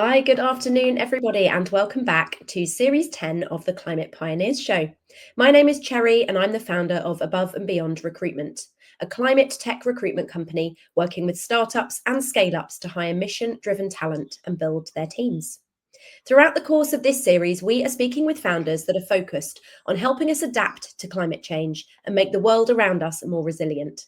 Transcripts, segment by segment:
Hi, good afternoon, everybody, and welcome back to Series 10 of the Climate Pioneers Show. My name is Cherry, and I'm the founder of Above and Beyond Recruitment, a climate tech recruitment company working with startups and scale-ups to hire mission-driven talent and build their teams. Throughout the course of this series, we are speaking with founders that are focused on helping us adapt to climate change and make the world around us more resilient.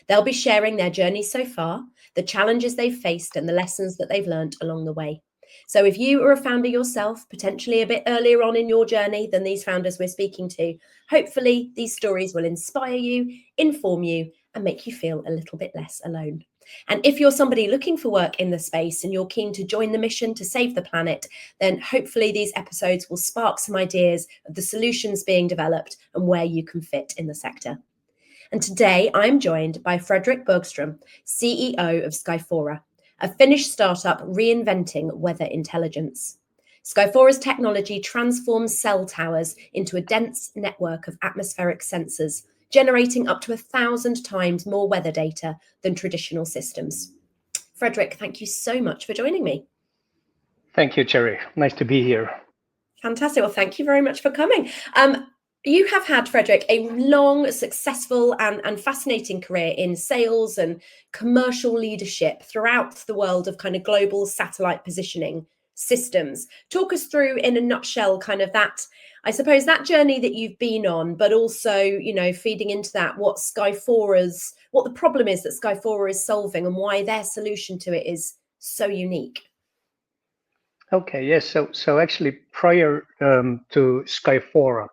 They'll be sharing their journeys so far, the challenges they've faced, and the lessons that they've learned along the way. So if you are a founder yourself, potentially a bit earlier on in your journey than these founders we're speaking to, hopefully these stories will inspire you, inform you, and make you feel a little bit less alone. And if you're somebody looking for work in the space and you're keen to join the mission to save the planet, then hopefully these episodes will spark some ideas of the solutions being developed and where you can fit in the sector. And today I'm joined by Fredrik Borgström, CEO of Skyfora, a Finnish startup reinventing weather intelligence. Skyfora's technology transforms cell towers into a dense network of atmospheric sensors, generating up to 1,000 times more weather data than traditional systems. Fredrik, thank you so much for joining me. Thank you, Cherry. Nice to be here. Fantastic. Well, thank you very much for coming. You have had, Fredrik, a long, successful and fascinating career in sales and commercial leadership throughout the world of kind of global satellite positioning systems. Talk us through in a nutshell kind of that, I suppose, that journey that you've been on, but also, you know, feeding into that what the problem is that Skyfora is solving and why their solution to it is so unique. Okay, yes. So actually, prior to Skyfora,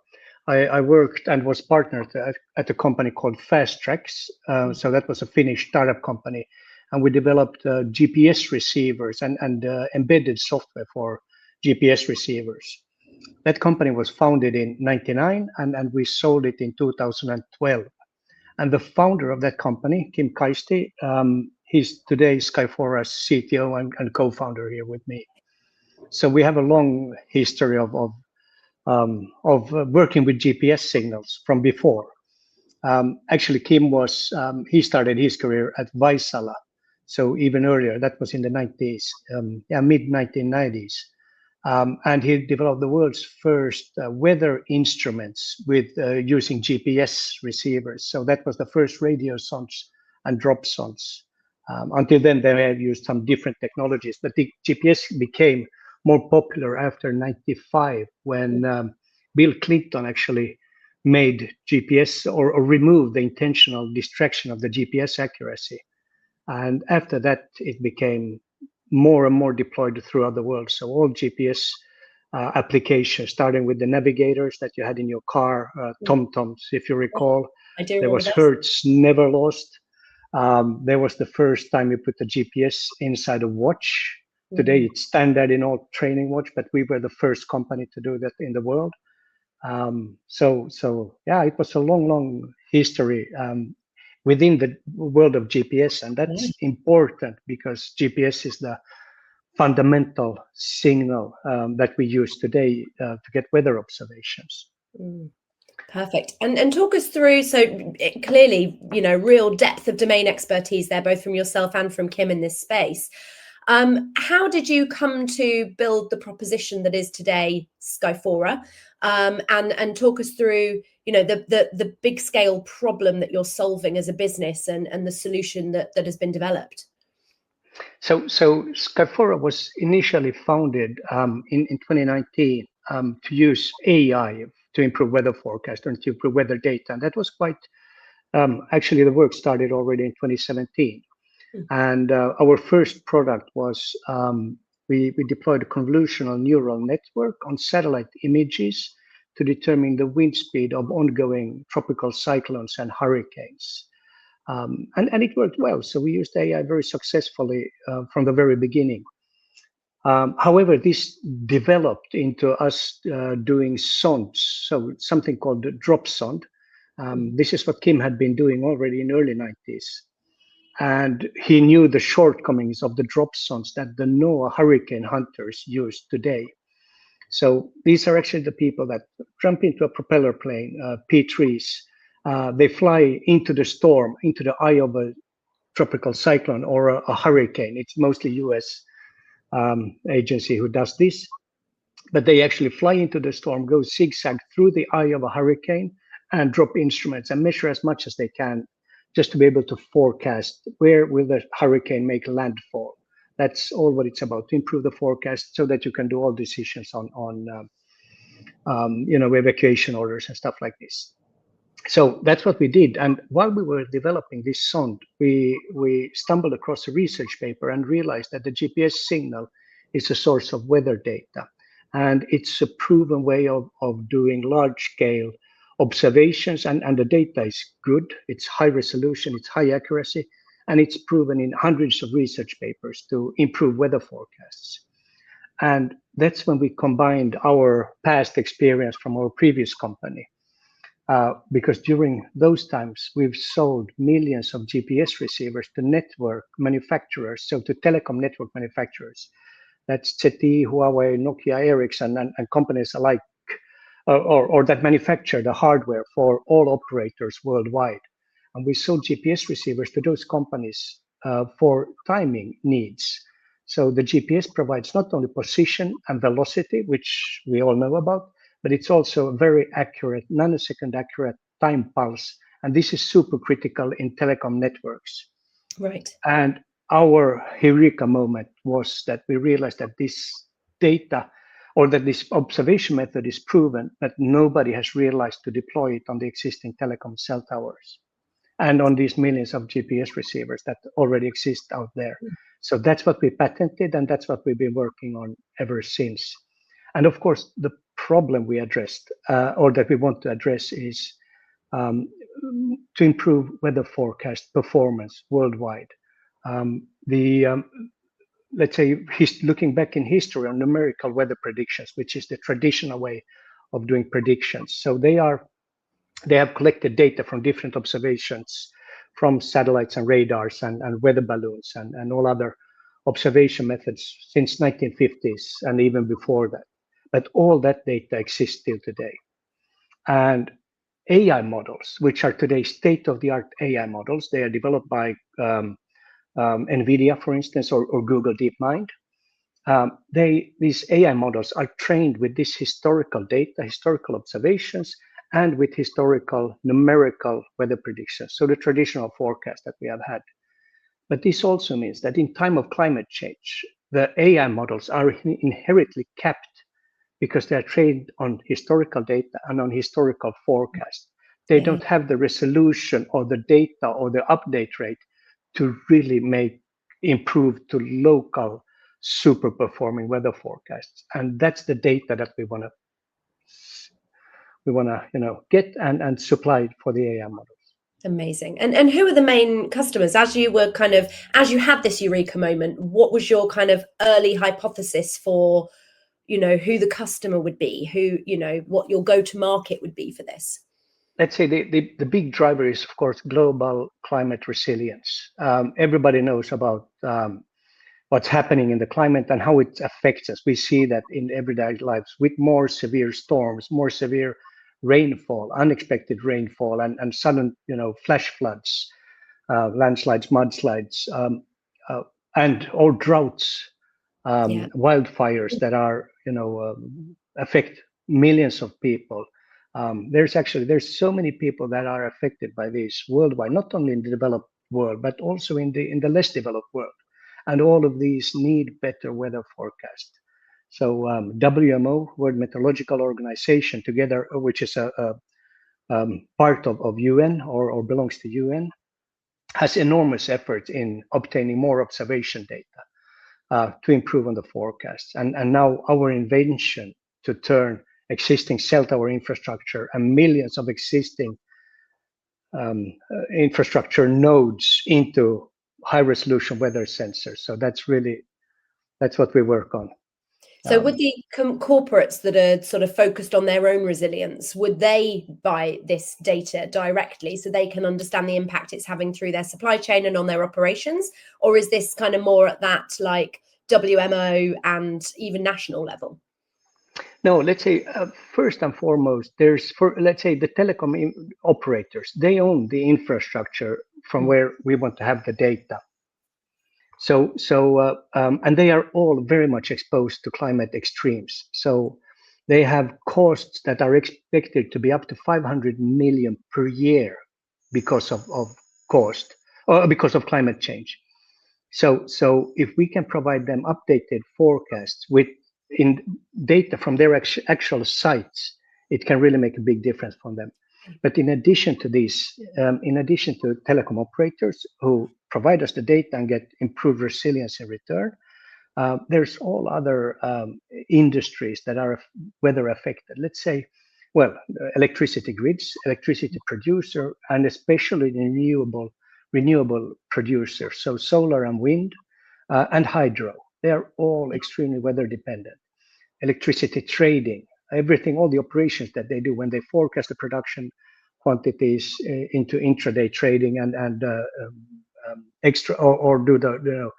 I worked and was partnered at a company called Fast Tracks. So that was a Finnish startup company, and we developed GPS receivers and embedded software for GPS receivers. That company was founded in '99, and we sold it in 2012. And the founder of that company, Kim Kaisti, he's today Skyfora's CTO and co-founder here with me. So we have a long history of working with GPS signals from before. Actually, Kim he started his career at Vaisala, so even earlier. That was in the mid 1990s, and he developed the world's first weather instruments with using GPS receivers. So that was the first radiosondes and dropsondes. Until then, they have used some different technologies, but the GPS became more popular after '95 when Bill Clinton actually made GPS or removed the intentional distraction of the GPS accuracy. And after that, it became more and more deployed throughout the world. So all GPS applications, starting with the navigators that you had in your car, TomToms, if you recall. I do. There was Hertz Never Lost. There was the first time you put the GPS inside a watch. Today it's standard in all training watch, but we were the first company to do that in the world. So yeah, it was a long history within the world of GPS, and that's important because GPS is the fundamental signal that we use today to get weather observations. Perfect. And talk us through, so clearly, you know, real depth of domain expertise there, both from yourself and from Kim in this space. How did you come to build the proposition that is today Skyfora? And talk us through, you know, the big scale problem that you're solving as a business and the solution that has been developed. So Skyfora was initially founded in 2019 to use AI to improve weather forecast and to improve weather data. And that was quite, actually the work started already in 2017. And our first product was we deployed a convolutional neural network on satellite images to determine the wind speed of ongoing tropical cyclones and hurricanes. And it worked well. So we used AI very successfully from the very beginning. However, this developed into us doing sondes, so something called the dropsonde. This is what Kim had been doing already in early 90s. And he knew the shortcomings of the dropsondes that the NOAA hurricane hunters use today. So these are actually the people that jump into a propeller plane, P3s. They fly into the storm, into the eye of a tropical cyclone or a hurricane. It's mostly US agency who does this. But they actually fly into the storm, go zigzag through the eye of a hurricane, and drop instruments and measure as much as they can, just to be able to forecast where will the hurricane make landfall. That's all what it's about, to improve the forecast so that you can do all decisions on evacuation orders and stuff like this. So that's what we did. And while we were developing this sonde, we stumbled across a research paper and realized that the GPS signal is a source of weather data. And it's a proven way of doing large scale observations. And the data is good. It's high resolution, it's high accuracy, and it's proven in hundreds of research papers to improve weather forecasts. And that's when we combined our past experience from our previous company. Because during those times, we've sold millions of GPS receivers to network manufacturers, so to telecom network manufacturers. That's ZTE, Huawei, Nokia, Ericsson, and companies alike, or that manufacture the hardware for all operators worldwide. And we sold GPS receivers to those companies for timing needs. So the GPS provides not only position and velocity, which we all know about, but it's also a very accurate, nanosecond accurate time pulse. And this is super critical in telecom networks. Right. And our eureka moment was that we realized that this data, or that this observation method is proven, but nobody has realized to deploy it on the existing telecom cell towers and on these millions of GPS receivers that already exist out there. So that's what we patented, and that's what we've been working on ever since. And of course, the problem we addressed, or that we want to address, is to improve weather forecast performance worldwide. Let's say, looking back in history on numerical weather predictions, which is the traditional way of doing predictions. So they have collected data from different observations from satellites and radars and weather balloons and all other observation methods since 1950s and even before that. But all that data exists still today. And AI models, which are today state-of-the-art AI models, they are developed by NVIDIA, for instance, or Google DeepMind. These AI models are trained with this historical data, historical observations, and with historical numerical weather predictions, so the traditional forecast that we have had. But this also means that in time of climate change, the AI models are inherently capped because they are trained on historical data and on historical forecasts. They don't have the resolution or the data or the update rate to really improve to local super performing weather forecasts. And that's the data that we want to get and supply for the AI models. Amazing. And who are the main customers? As you had this eureka moment, what was your kind of early hypothesis for, who the customer would be, what your go-to market would be for this? Let's say the big driver is, of course, global climate resilience. Everybody knows about what's happening in the climate and how it affects us. We see that in everyday lives with more severe storms, more severe rainfall, unexpected rainfall, and sudden, flash floods, landslides, mudslides, and or droughts, wildfires that are, affect millions of people. There's so many people that are affected by this worldwide, not only in the developed world, but also in the less developed world. And all of these need better weather forecast. So WMO, World Meteorological Organization, together, which is a part of UN or belongs to UN, has enormous efforts in obtaining more observation data to improve on the forecasts. And now our invention to turn existing cell tower infrastructure and millions of existing infrastructure nodes into high resolution weather sensors. So that's what we work on. So would the corporates that are sort of focused on their own resilience, would they buy this data directly so they can understand the impact it's having through their supply chain and on their operations? Or is this kind of more at that like WMO and even national level? No, let's say first and foremost, let's say the telecom operators, they own the infrastructure from where we want to have the data. And they are all very much exposed to climate extremes. So they have costs that are expected to be up to 500 million per year because of cost or because of climate change. So if we can provide them updated forecasts with in data from their actual sites, it can really make a big difference for them. But in addition to this, in addition to telecom operators who provide us the data and get improved resilience in return, there's all other industries that are weather affected. Let's say, well, electricity grids, electricity producer, and especially renewable producers. So solar and wind and hydro, they are all extremely weather dependent. Electricity trading, everything, all the operations that they do when they forecast the production quantities into intraday trading and extra or do the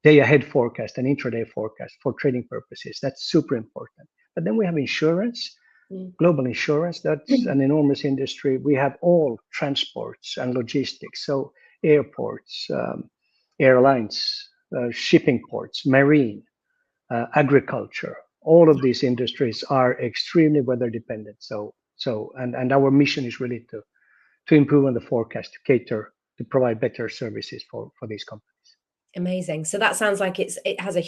day ahead forecast and intraday forecast for trading purposes. That's super important. But then we have insurance, global insurance. That's an enormous industry. We have all transports and logistics. So airports, airlines, shipping ports, marine, agriculture. All of these industries are extremely weather dependent. And our mission is really to improve on the forecast, to cater, to provide better services for these companies. Amazing. So that sounds like it has a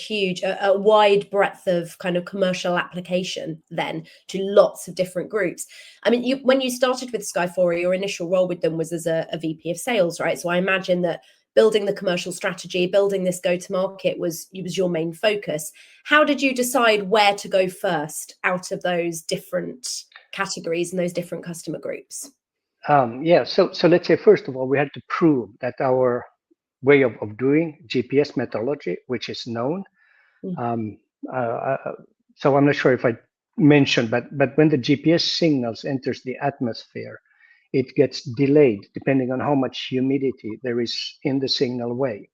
wide breadth of kind of commercial application then to lots of different groups. I mean, when you started with Skyfora, your initial role with them was as a VP of sales, right? So I imagine that building the commercial strategy, building this go-to-market was your main focus. How did you decide where to go first out of those different categories and those different customer groups? So let's say, first of all, we had to prove that our way of doing GPS methodology, which is known. So I'm not sure if I mentioned, but when the GPS signals enters the atmosphere, it gets delayed depending on how much humidity there is in the signal way.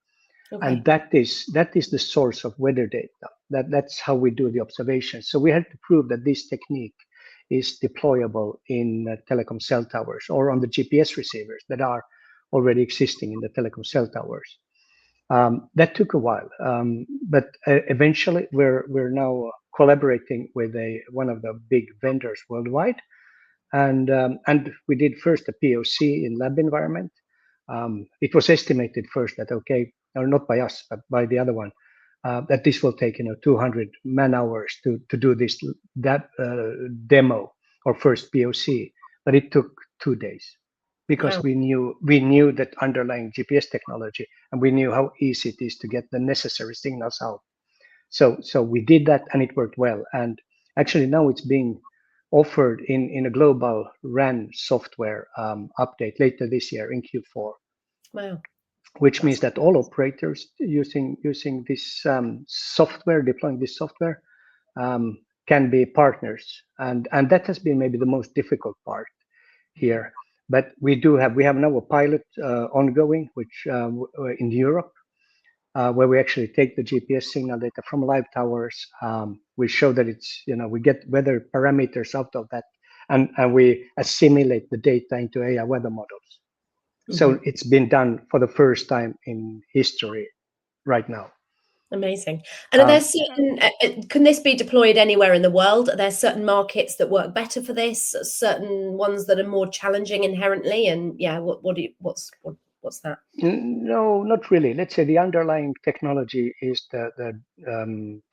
Okay. And that is the source of weather data. That's how we do the observation. So we had to prove that this technique is deployable in telecom cell towers or on the GPS receivers that are already existing in the telecom cell towers. That took a while, but eventually we're now collaborating with one of the big vendors worldwide, and we did first a POC in lab environment. It was estimated first that or not by us but by the other one, that this will take 200 man hours to do that demo or first POC, but it took 2 days. Because wow. we knew that underlying GPS technology, and we knew how easy it is to get the necessary signals out. So we did that, and it worked well. And actually now it's being offered in a global RAN software update later this year in Q4. Wow. Which means that all operators using this software, deploying this software, can be partners, and that has been maybe the most difficult part here. But we have now a pilot ongoing, which in Europe, where we actually take the GPS signal data from live towers. We show that it's we get weather parameters out of that, and we assimilate the data into AI weather models. Mm-hmm. So it's been done for the first time in history right now. Amazing. And are there certain, can this be deployed anywhere in the world? Are there certain markets that work better for this, certain ones that are more challenging inherently? And yeah, what's that? No, not really. Let's say the underlying technology is the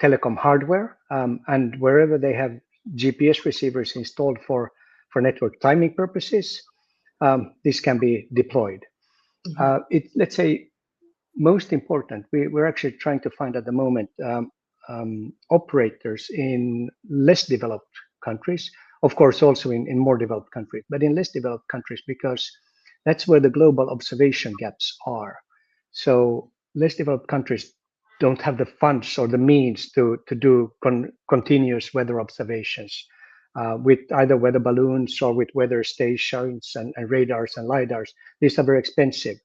telecom hardware, and wherever they have GPS receivers installed for network timing purposes, this can be deployed. Mm-hmm. Let's say, most important, we're actually trying to find at the moment operators in less developed countries, of course also in more developed countries, but in less developed countries, because that's where the global observation gaps are. So less developed countries don't have the funds or the means to do continuous weather observations with either weather balloons or with weather stations and radars and lidars. These are very expensive.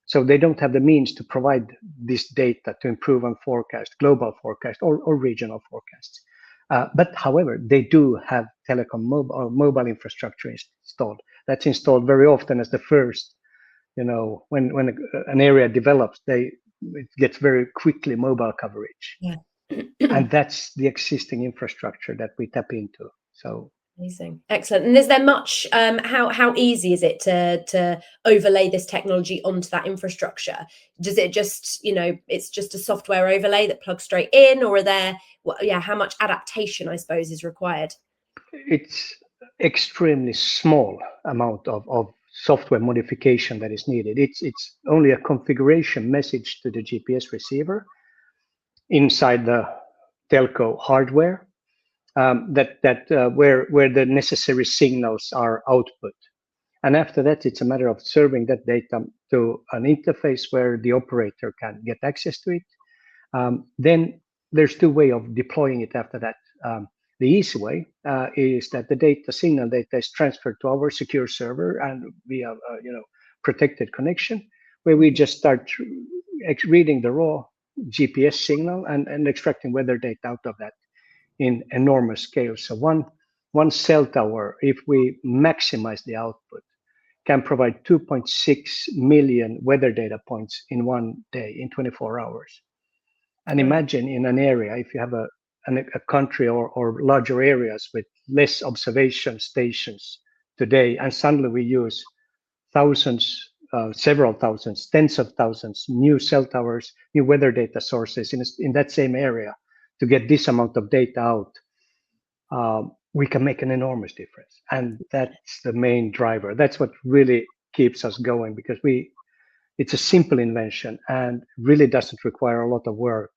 So they don't have the means to provide this data to improve on forecast, global forecast or regional forecasts. But however, they do have telecom mobile infrastructure installed. That's installed very often as the first, when an area develops, it gets very quickly mobile coverage. Yeah. And that's the existing infrastructure that we tap into. So amazing, excellent. And is there much? How easy is it to overlay this technology onto that infrastructure? Does it just, it's just a software overlay that plugs straight in, or are there? How much adaptation, I suppose, is required? it's extremely small amount of software modification that is needed. It's only a configuration message to the GPS receiver inside the telco hardware, where the necessary signals are output. And after that, it's a matter of serving that data to an interface where the operator can get access to it. Then there's two ways of deploying it after that. The easy way is that the signal data is transferred to our secure server and via protected connection, where we just start reading the raw GPS signal and extracting weather data out of that in enormous scale. So one cell tower, if we maximize the output, can provide 2.6 million weather data points in one day, in 24 hours. And imagine in an area, if you have a country or larger areas with less observation stations today, and suddenly we use thousands, several thousands, tens of thousands, new cell towers, new weather data sources in that same area to get this amount of data out, we can make an enormous difference. And that's the main driver. That's what really keeps us going, because it's a simple invention and really doesn't require a lot of work,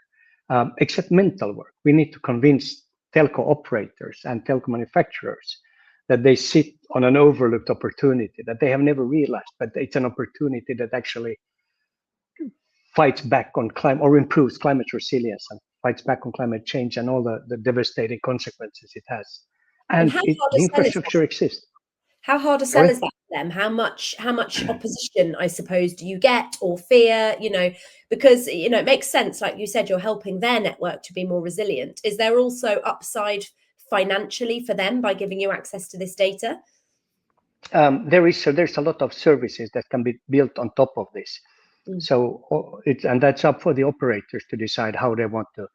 except mental work. We need to convince telco operators and telco manufacturers that they sit on an overlooked opportunity that they have never realized, but it's an opportunity that actually fights back on climate or improves climate resilience and fights back on climate change and all the devastating consequences it has. And the infrastructure exists. How hard a sell is that for them? How much opposition, I suppose, do you get, or fear? Because it makes sense, like you said, you're helping their network to be more resilient. Is there also upside financially for them by giving you access to this data? There's a lot of services that can be built on top of this. So that's up for the operators to decide how they want to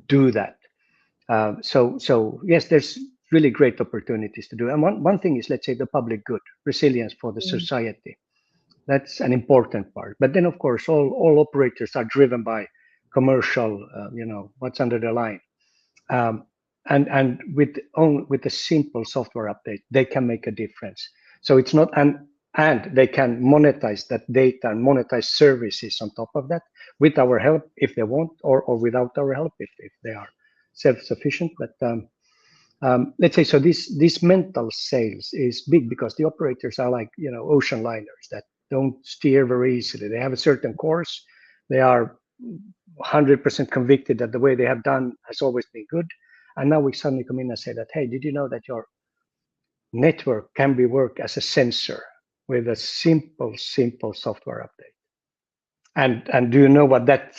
do that. So yes, there's really great opportunities to do. And one thing is, let's say, the public good, resilience for the society. That's an important part. But then, of course, all operators are driven by commercial, what's under the line. And with a simple software update, they can make a difference. So it's not, and they can monetize that data and monetize services on top of that with our help if they want, or without our help if they are self-sufficient. But let's say, so this mental sales is big because the operators are like ocean liners that don't steer very easily. They have a certain course. They are 100% convicted that the way they have done has always been good. And now we suddenly come in and say that, hey, did you know that your network can be work as a sensor with a simple software update? And do you know what that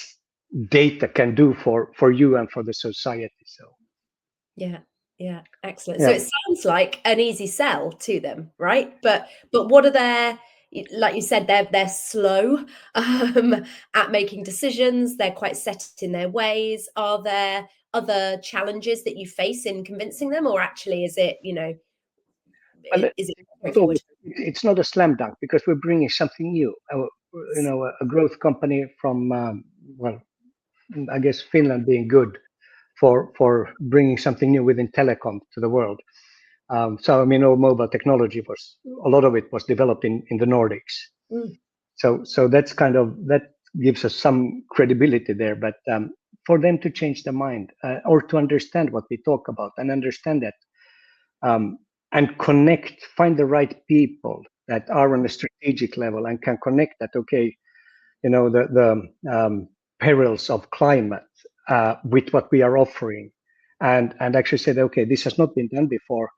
data can do for you and for the society? So yeah, excellent. So it sounds like an easy sell to them, right? But what are their, like you said, they're slow at making decisions. They're quite set in their ways. Are there other challenges that you face in convincing them, or actually is it is it straightforward? It's not a slam dunk because we're bringing something new. A growth company from I guess Finland being good for bringing something new within telecom to the world. So I mean, all mobile technology a lot of it was developed in the Nordics. So that's that gives us some credibility there. But for them to change their mind or to understand what we talk about and understand that and find the right people that are on a strategic level and can connect that. Okay, the perils of climate with what we are offering, and actually say that, okay, this has not been done before,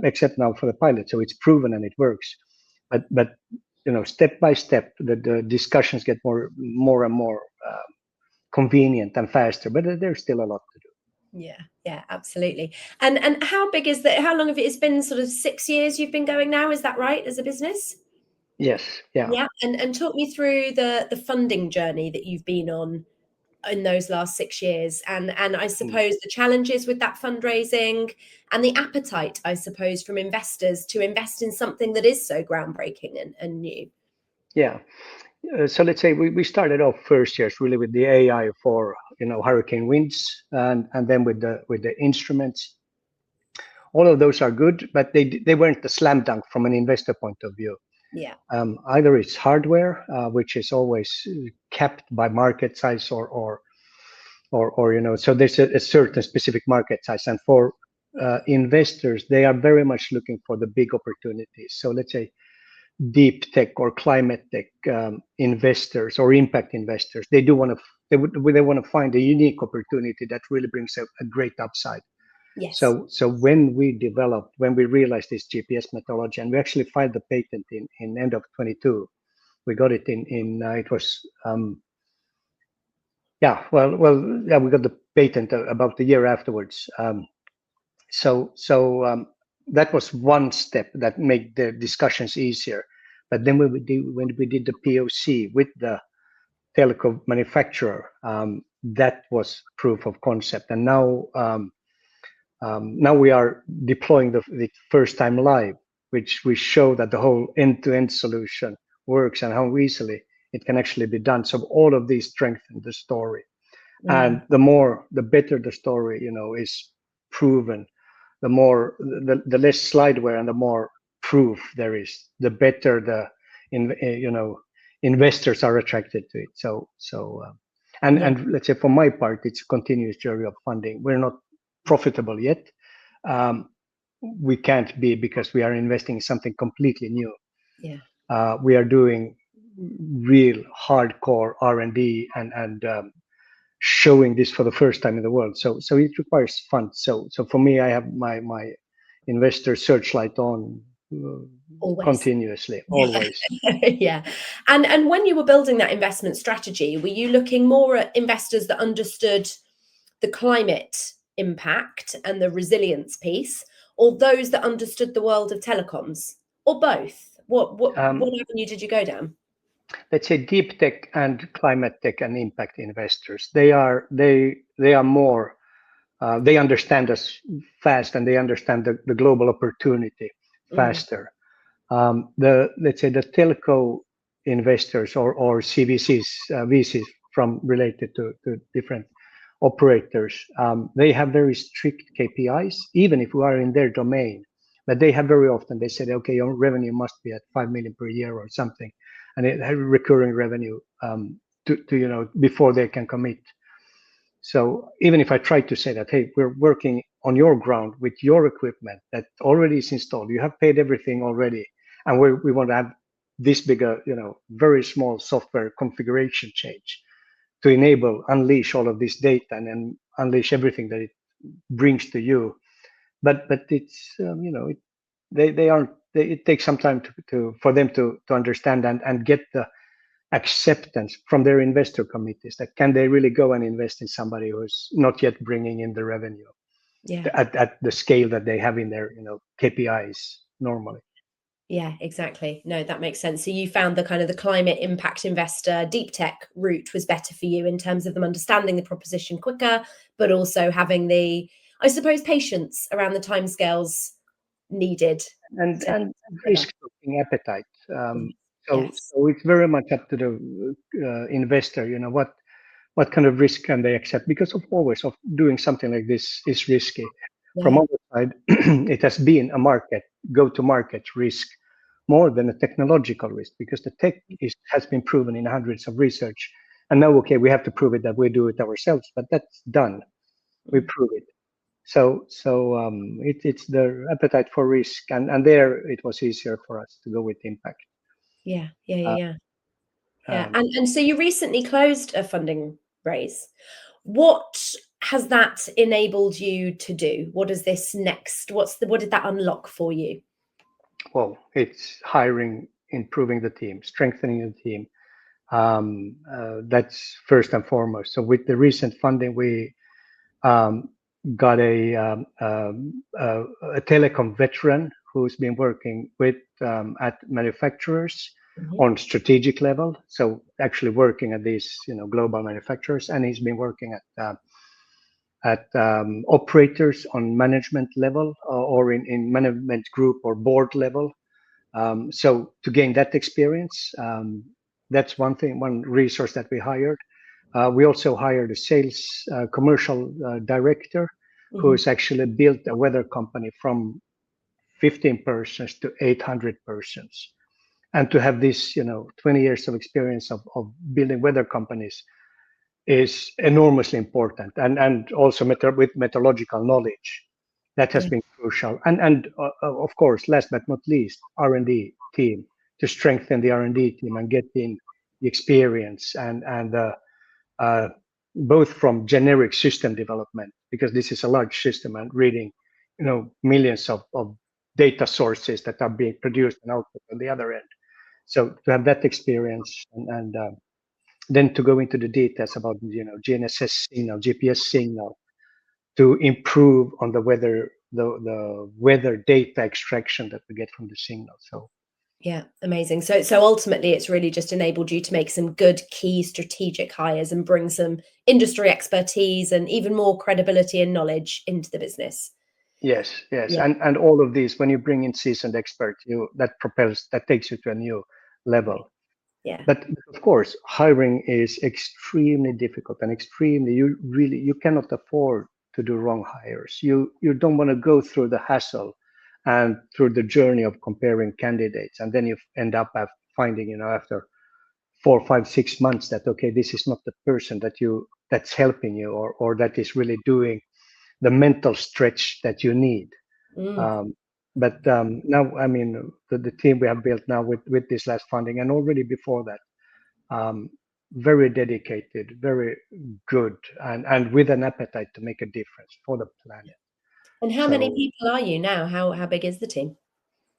except now for the pilot, so it's proven and it works. But step by step, the discussions get more and more convenient and faster. But there's still a lot to do. Yeah, absolutely. And how big is that? How long have it's been? Sort of 6 years you've been going now? Is that right, as a business? Yes, yeah. Yeah, and talk me through the funding journey that you've been on in those last 6 years, and I suppose the challenges with that fundraising and the appetite, I suppose, from investors to invest in something that is so groundbreaking and new. Yeah. So let's say we started off first years really with the AI for hurricane winds, and then with the instruments. All of those are good, but they weren't a slam dunk from an investor point of view. Yeah. Either it's hardware, which is always capped by market size, or so there's a certain specific market size, and for investors, they are very much looking for the big opportunities. So let's say deep tech or climate tech investors or impact investors, they want to find a unique opportunity that really brings a great upside. Yes. So when we realized this GPS methodology, and we actually filed the patent in end of 22, we got it in it was we got the patent about a year afterwards. So that was one step that made the discussions easier. But then when we did the POC with the telecom manufacturer, that was proof of concept, and now we are deploying the first time live, which we show that the whole end-to-end solution works and how easily it can actually be done. So all of these strengthen the story. And the better the story, is proven, the less slideware and the more proof there is, the better investors are attracted to it. And let's say for my part, it's a continuous journey of funding. We're not profitable yet. We can't be, because we are investing in something completely new. Yeah. We are doing real hardcore R&D and showing this for the first time in the world. So it requires funds. So for me, I have my investor searchlight on continuously, always. Yeah. And when you were building that investment strategy, were you looking more at investors that understood the climate impact and the resilience piece, or those that understood the world of telecoms, or both? What avenue did you go down? Let's say deep tech and climate tech and impact investors. They are more. They understand us fast, and they understand the global opportunity faster. Let's say the telco investors or CVCs, VCs from related to different operators, they have very strict KPIs, even if we are in their domain. But they have very often, they said, okay, your revenue must be at 5 million per year or something, and it has recurring revenue to before they can commit. So even if I try to say that, hey, we're working on your ground with your equipment that already is installed, you have paid everything already, and we want to have this bigger, very small software configuration change to unleash all of this data and then unleash everything that it brings to you. But it's they aren't. It takes some time for them to understand and get the acceptance from their investor committees that can they really go and invest in somebody who's not yet bringing in the revenue at the scale that they have in their KPIs normally. Yeah, exactly. No, that makes sense. So you found the kind of the climate impact investor deep tech route was better for you in terms of them understanding the proposition quicker, but also having the, I suppose, patience around the timescales needed and risk taking appetite. So Yes. it's very much up to the investor. What kind of risk can they accept? Because of doing something like this is risky. From our side, it has been a go-to-market risk more than a technological risk, because the tech has been proven in hundreds of research. And now, okay, we have to prove it that we do it ourselves, but that's done. We prove it. So it's the appetite for risk, and there it was easier for us to go with impact. Yeah. And so you recently closed a funding raise. What has that enabled you to do? What is this next? What did that unlock for you? Well, it's hiring, improving the team, strengthening the team. That's first and foremost. So with the recent funding, we got a telecom veteran who's been working with at manufacturers on strategic level. So actually working at these global manufacturers, and he's been working at operators on management level or in management group or board level. So to gain that experience, that's one thing, one resource that we hired. We also hired a sales commercial director who has actually built a weather company from 15 persons to 800 persons. And to have this, 20 years of experience of building weather companies is enormously important. And also with methodological knowledge, that has been crucial. And of course, last but not least, R&D team, to strengthen the R&D team and get in the experience and both from generic system development, because this is a large system and reading, millions of data sources that are being produced and output on the other end. So to have that experience and then to go into the details about GNSS signal, GPS signal, to improve on the weather data extraction that we get from the signal. So yeah, amazing. So ultimately, it's really just enabled you to make some good key strategic hires and bring some industry expertise and even more credibility and knowledge into the business. Yes. Yeah. And all of these, when you bring in seasoned experts, that takes you to a new level. Yeah. But of course, hiring is extremely difficult and you cannot afford to do wrong hires. You don't want to go through the hassle and through the journey of comparing candidates, and then you end up finding, after 4, 5, 6 months that okay, this is not the person that's helping you or that is really doing the mental stretch that you need. But now, I mean, the team we have built now with this last funding and already before that, very dedicated, very good, and with an appetite to make a difference for the planet. And how many people are you now? How big is the team?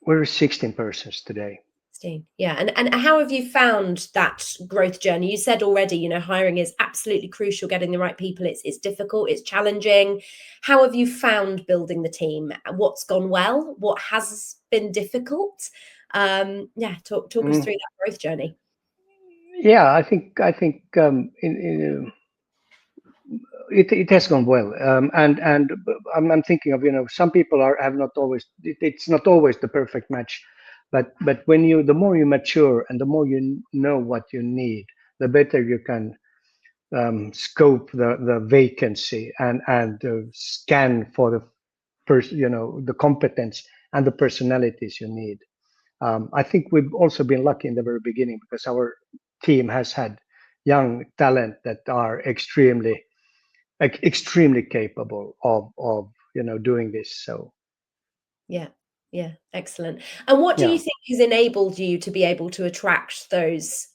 We're 16 persons today. 16. Yeah. And how have you found that growth journey? You said already, hiring is absolutely crucial, getting the right people. It's difficult, it's challenging. How have you found building the team? What's gone well? What has been difficult? Talk us through that growth journey. Yeah, I think it has gone well, and I'm thinking of some people have not always it's not always the perfect match, but when the more you mature and the more you know what you need, the better you can scope the vacancy and scan for the competence and the personalities you need. I think we've also been lucky in the very beginning because our team has had young talent that are extremely capable of doing this. So yeah, excellent. And what do you think has enabled you to be able to attract those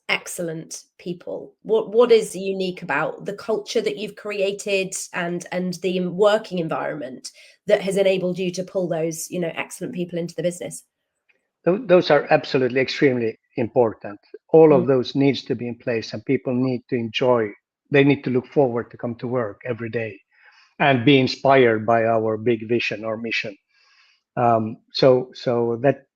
excellent people? What is unique about the culture that you've created and the working environment that has enabled you to pull those excellent people into the business? those are absolutely extremely important. All of those needs to be in place, and people need to enjoy. They need to look forward to come to work every day and be inspired by our big vision or mission. So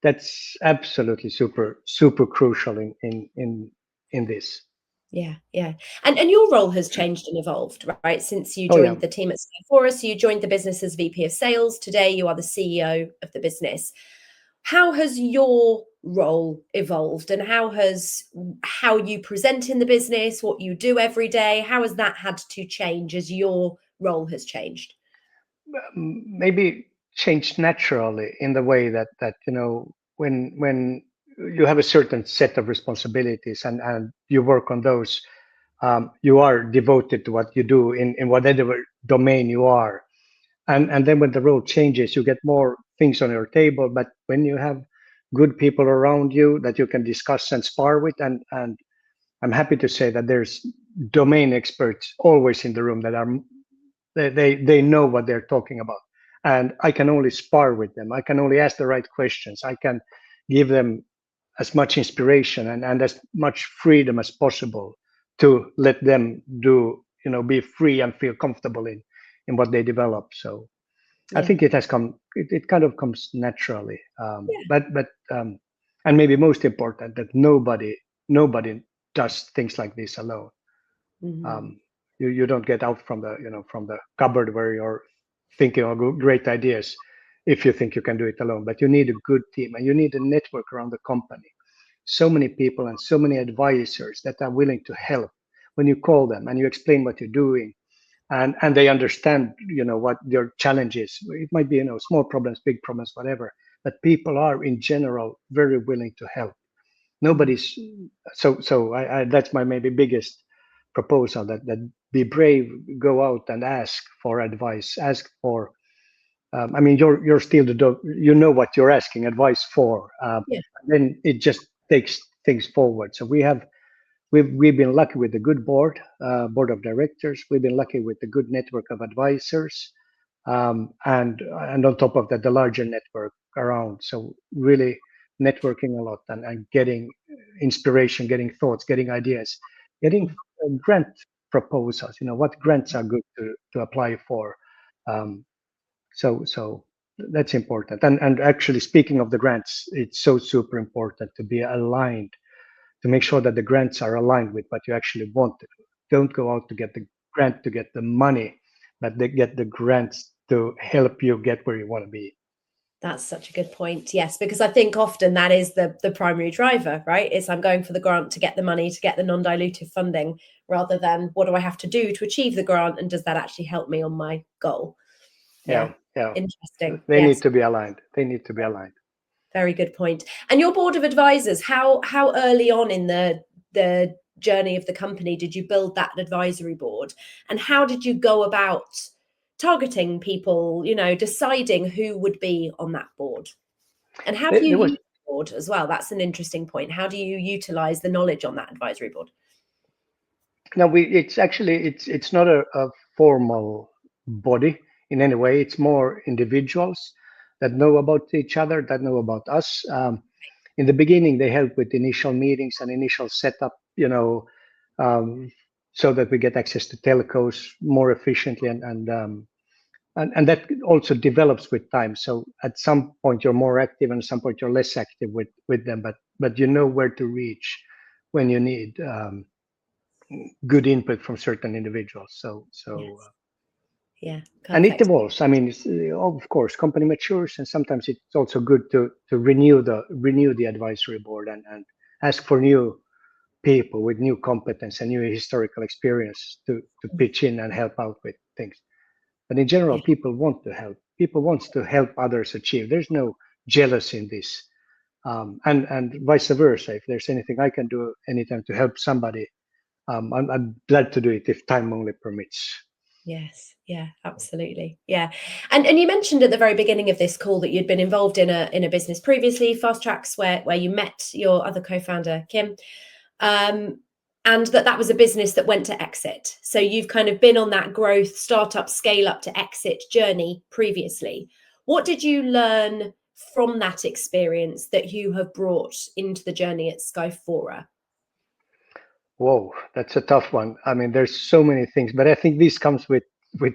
that's absolutely super crucial in this. Yeah. And your role has changed and evolved, right? Since you Oh yeah. joined the team at Skyfora, so you joined the business as VP of Sales. Today, you are the CEO of the business. How has your role evolved, and how you present in the business, what you do every day, how has that had to change as your role has changed? Maybe changed naturally in the way that when you have a certain set of responsibilities and you work on those, you are devoted to what you do in whatever domain you are, and then when the role changes, you get more things on your table. But when you have good people around you that you can discuss and spar with, and I'm happy to say that there's domain experts always in the room that are they know what they're talking about, and I can only spar with them. I can only ask the right questions. I can give them as much inspiration and as much freedom as possible to let them be free and feel comfortable in what they develop. So I think it has come. It kind of comes naturally. But And maybe most important, that nobody does things like this alone. You don't get out from the cupboard where you're thinking of great ideas if you think you can do it alone. But you need a good team, and you need a network around the company. So many people and so many advisors that are willing to help when you call them and you explain what you're doing, and they understand what your challenge is. It might be small problems, big problems, whatever, but people are in general very willing to help. Nobody's so that's my maybe biggest proposal, that be brave, go out and ask for advice, ask for I mean, you're still you know what you're asking advice for. Yeah. Then it just takes things forward. So we've been lucky with a good board of directors. We've been lucky with a good network of advisors, and on top of that, the larger network around. So really networking a lot, and getting inspiration, getting thoughts, getting ideas, getting grant proposals. What grants are good to apply for. Um, so that's important. And actually, speaking of the grants, it's so super important to be aligned, to make sure that the grants are aligned with what you actually want to do. Don't go out to get the grant to get the money, but they get the grants to help you get where you want to be. That's such a good point. Yes, because I think often that is the primary driver, right? Is I'm going for the grant to get the money, to get the non-dilutive funding, rather than what do I have to do to achieve the grant, and does that actually help me on my goal? Yeah. Yeah. Interesting. They Yes. need to be aligned. They need to be aligned. Very good point. And your board of advisors, how early on in the journey of the company did you build that advisory board? And how did you go about targeting people, deciding who would be on that board? And how do you use the board as well? That's an interesting point. How do you utilize the knowledge on that advisory board? No, it's not a formal body in any way. It's more individuals that know about each other, that know about us. In the beginning, they help with initial meetings and initial setup, um, so that we get access to telcos more efficiently, and that also develops with time. So at some point you're more active, and at some point you're less active with them, but you know where to reach when you need good input from certain individuals. Yes. Yeah, And it perfect. evolves. I mean, of course, company matures, and sometimes it's also good to renew the advisory board, and ask for new people with new competence and new historical experience to pitch in and help out with things. But in general, Yeah. people want to help. People wants to help others achieve. There's no jealousy in this, and vice versa. If there's anything I can do anytime to help somebody, I'm glad to do it if time only permits. Yes. Yeah, absolutely. Yeah. And you mentioned at the very beginning of this call that you'd been involved in a business previously, Fast Tracks, where you met your other co-founder, Kim. And that was a business that went to exit. So you've kind of been on that growth, startup, scale up to exit journey previously. What did you learn from that experience that you have brought into the journey at Skyfora? Whoa, that's a tough one. I mean, there's so many things, but I think this comes with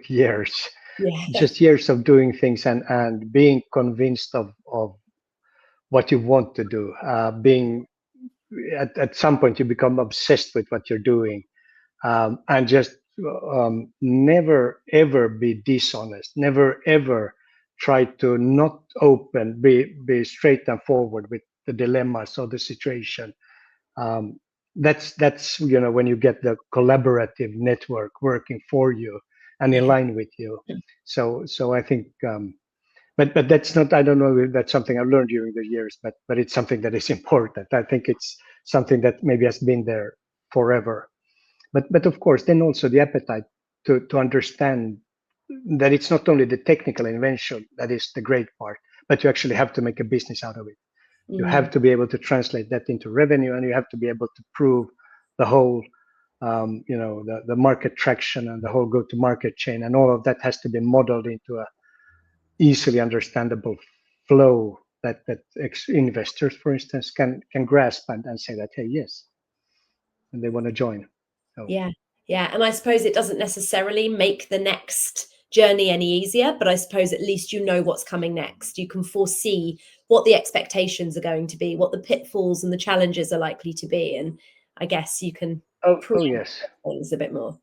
years, Yeah. just years of doing things, and being convinced of what you want to do. Being at some point you become obsessed with what you're doing, and just never ever be dishonest. Never ever try to not be straight and forward with the dilemmas or the situation. um, that's when you get the collaborative network working for you and in Yeah. line with you. So I think, but that's not, I don't know if that's something I've learned during the years, but it's something that is important. I think it's something that maybe has been there forever. But of course, then also the appetite to understand that it's not only the technical invention that is the great part, but you actually have to make a business out of it. You have to be able to translate that into revenue, and you have to be able to prove the whole, the market traction and the whole go-to-market chain, and all of that has to be modeled into a easily understandable flow that investors, for instance, can grasp and say that, hey, yes, and they want to join. So Yeah. Yeah. And I suppose it doesn't necessarily make the next journey any easier, but I suppose at least you know what's coming next. You can foresee what the expectations are going to be, what the pitfalls and the challenges are likely to be, and I guess you can Oh preempt yes. things a bit more.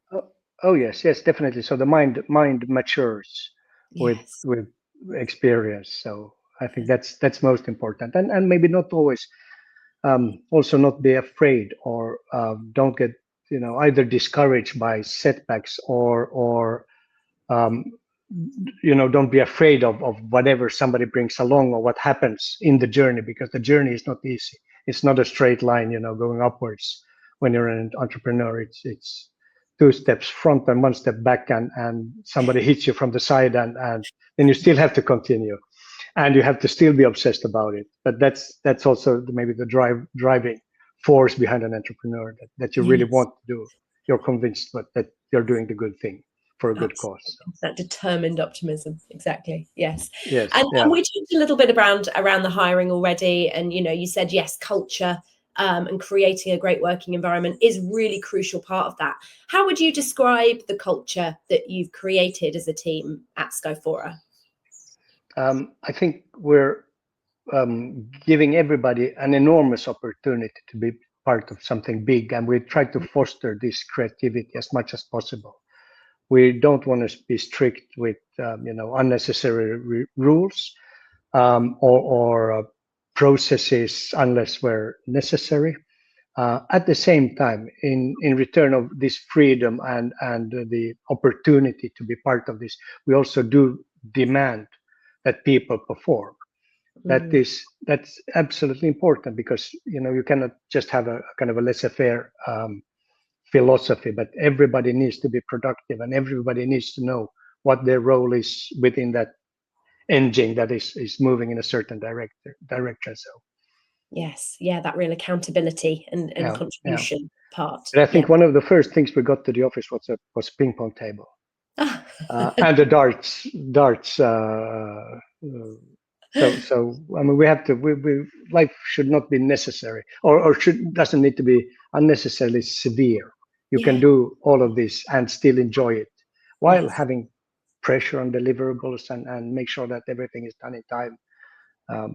Oh yes, yes, definitely. So the mind matures with Yes. with experience. So I think that's most important, and maybe not always. Also, not be afraid, or don't get either discouraged by setbacks, or um, don't be afraid of whatever somebody brings along or what happens in the journey, because the journey is not easy. It's not a straight line, going upwards. When you're an entrepreneur, it's two steps front and one step back, and somebody hits you from the side, and then you still have to continue, and you have to still be obsessed about it. But that's also maybe the driving force behind an entrepreneur, that you really Yes. want to do. You're convinced that you're doing the good thing for a good cause. Absolutely. That determined optimism. Exactly. Yes. Yes, And yeah. we talked a little bit around the hiring already. And, you said, yes, culture and creating a great working environment is really crucial part of that. How would you describe the culture that you've created as a team at Skyfora? I think we're giving everybody an enormous opportunity to be part of something big, and we try to foster this creativity as much as possible. We don't want to be strict with unnecessary rules, or processes unless we're necessary. At the same time, in return of this freedom and the opportunity to be part of this, we also do demand that people perform. Mm, That's absolutely important, because you cannot just have a kind of a laissez-faire philosophy, but everybody needs to be productive, and everybody needs to know what their role is within that engine that is moving in a certain direction. So yes. Yeah. That real accountability and yeah, yeah. contribution part. And I Yeah. think one of the first things we got to the office was ping pong table, Ah, and the darts. So I mean, we have to. We life should not be necessary, or should doesn't need to be unnecessarily severe. You can yeah. do all of this and still enjoy it, while Yes. having pressure on deliverables, and make sure that everything is done in time.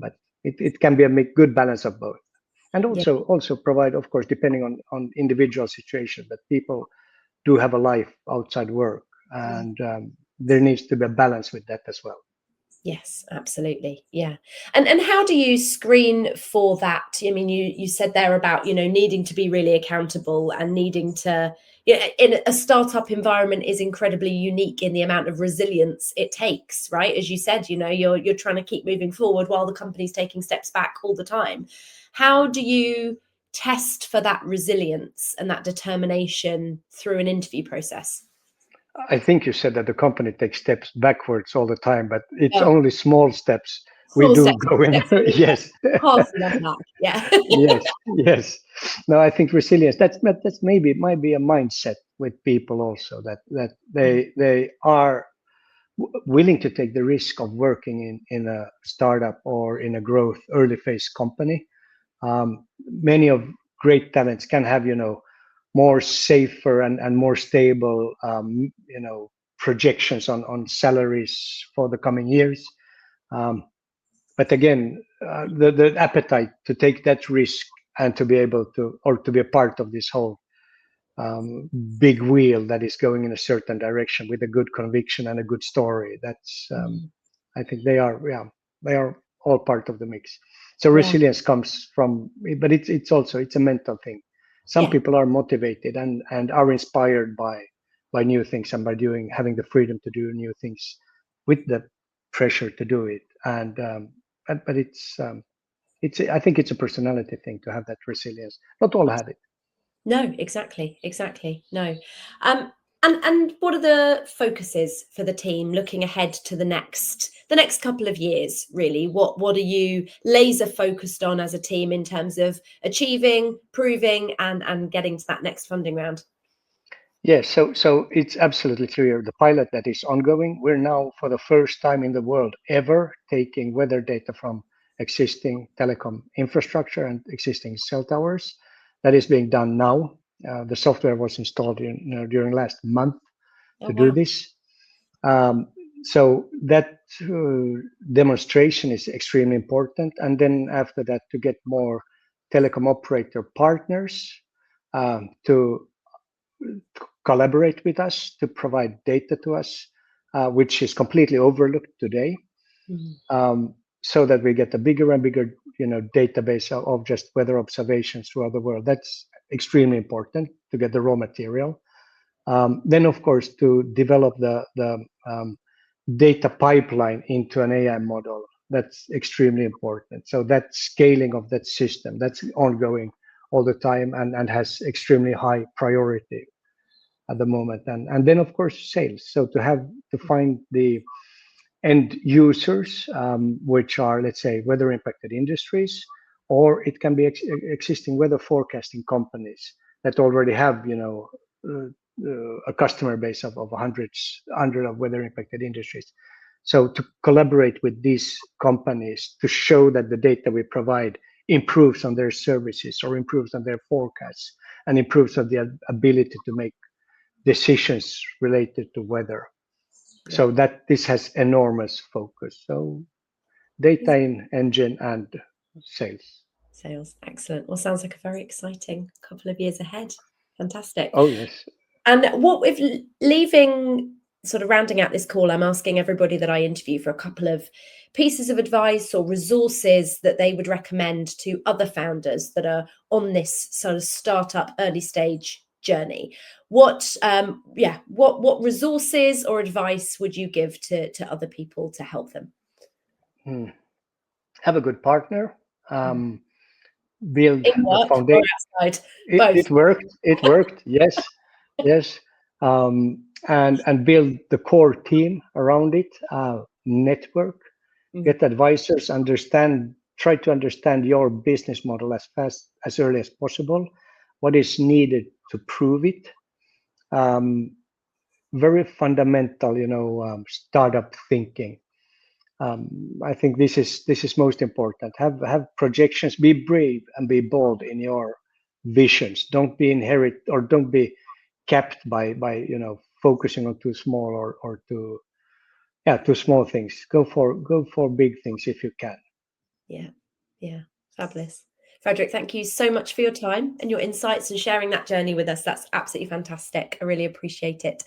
But it can be a good balance of both, and Yeah. also provide, of course, depending on individual situation, that people do have a life outside work, and there needs to be a balance with that as well. Yes, absolutely. Yeah. And how do you screen for that? I mean, you said there about, needing to be really accountable and needing to, in a startup environment is incredibly unique in the amount of resilience it takes, right? As you said, you're trying to keep moving forward while the company's taking steps back all the time. How do you test for that resilience and that determination through an interview process? I think you said that the company takes steps backwards all the time, but it's Oh, only small steps. We small do steps, go in. definitely Yes. passing them back. Yeah. Yes, yes. No, I think resilience. That's maybe might be a mindset with people also, that they are willing to take the risk of working in a startup or in a growth early phase company. Many of great talents can have more safer and more stable projections on salaries for the coming years. Um, but again, the appetite to take that risk, and to be able to, or to be a part of this whole um, big wheel that is going in a certain direction with a good conviction and a good story. That's Mm, I think they are all part of the mix. So yeah, resilience comes from, but it's also it's a mental thing. Some yeah, people are motivated and are inspired by new things, and by having the freedom to do new things with the pressure to do it. And but it's I think it's a personality thing to have that resilience. Not all have it. no, exactly, no. um and what are the focuses for the team looking ahead to the next couple of years, really? What are you laser focused on as a team in terms of achieving, proving, and getting to that next funding round? Yes, so it's absolutely clear. The pilot that is ongoing, we're now for the first time in the world ever taking weather data from existing telecom infrastructure and existing cell towers. That is being done now. The software was installed during last month Oh, to do wow. this. So that demonstration is extremely important. And then after that, to get more telecom operator partners to collaborate with us, to provide data to us, which is completely overlooked today. So that we get a bigger and bigger, database of just weather observations throughout the world. That's extremely important to get the raw material. Then, of course, to develop the data pipeline into an AI model. That's extremely important. So that scaling of that system, that's ongoing all the time and has extremely high priority at the moment. And then, of course, sales. So to find the end users, which are, let's say, weather impacted industries, or it can be existing weather forecasting companies that already have, a customer base of hundred of weather impacted industries. So to collaborate with these companies to show that the data we provide improves on their services or improves on their forecasts and improves on the ability to make decisions related to weather. So that this has enormous focus. So data in engine and sales. Sales, excellent. Well, sounds like a very exciting couple of years ahead. Fantastic. Oh, yes. And what with leaving, sort of rounding out this call, I'm asking everybody that I interview for a couple of pieces of advice or resources that they would recommend to other founders that are on this sort of startup early stage journey. What resources or advice would you give to other people to help them? Have a good partner. Build In the work foundation. or outside? It worked. It worked. Yes, yes. And build the core team around it. Network. Get advisors. Try to understand your business model as early as possible. What is needed to prove it. Very fundamental, startup thinking. I think this is most important. Have projections. Be brave and be bold in your visions. Don't be kept by focusing on too small or too small things. Go for big things if you can. Yeah, fabulous. Fredrik, thank you so much for your time and your insights and sharing that journey with us. That's absolutely fantastic. I really appreciate it.